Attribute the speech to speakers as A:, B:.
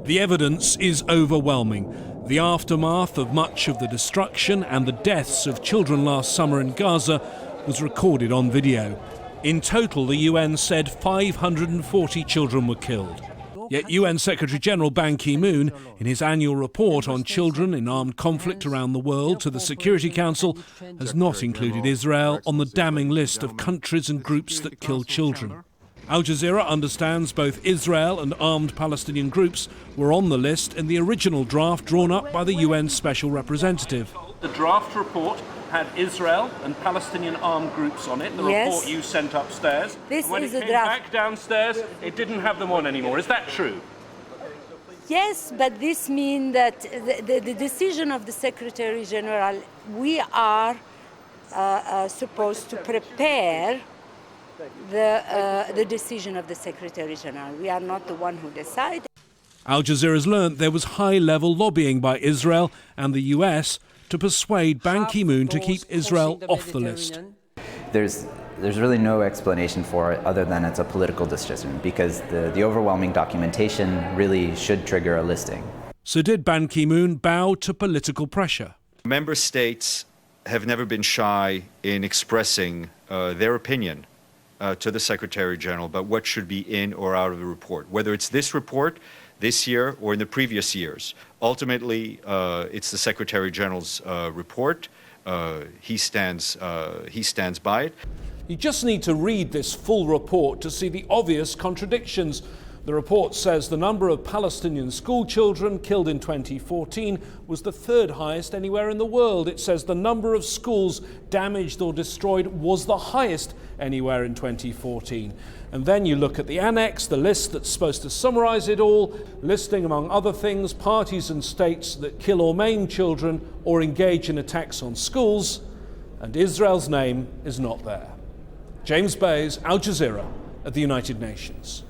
A: The evidence is overwhelming. The aftermath of much of the destruction and the deaths of children last summer in Gaza was recorded on video. In total, the UN said 540 children were killed. Yet UN Secretary-General Ban Ki-moon, in his annual report on children in armed conflict around the world to the Security Council, has not included Israel on the damning list of countries and groups that kill children. Al Jazeera understands both Israel and armed Palestinian groups were on the list in the original draft drawn up by the UN Special Representative.
B: The draft report had Israel and Palestinian armed groups on it, the report you sent upstairs. When it came back downstairs, it didn't have them on anymore. Is that true?
C: Yes, but this means that the decision of the Secretary General, we are supposed to prepare the decision of the Secretary General. We are not the one who decide.
A: Al Jazeera's learnt there was high-level lobbying by Israel and the US to persuade Ban Ki-moon to keep Israel off the list.
D: There's really no explanation for it other than it's a political decision, because the overwhelming documentation really should trigger a listing.
A: So did Ban Ki-moon bow to political pressure?
E: Member states have never been shy in expressing their opinion to the Secretary General about what should be in or out of the report, whether it's this report this year or in the previous years. Ultimately, it's the Secretary General's report. He stands by it.
A: You just need to read this full report to see the obvious contradictions. The report says the number of Palestinian school children killed in 2014 was the third highest anywhere in the world. It says the number of schools damaged or destroyed was the highest anywhere in 2014. And then you look at the annex, the list that's supposed to summarize it all, listing, among other things, parties and states that kill or maim children or engage in attacks on schools, and Israel's name is not there. James Bays, Al Jazeera, at the United Nations.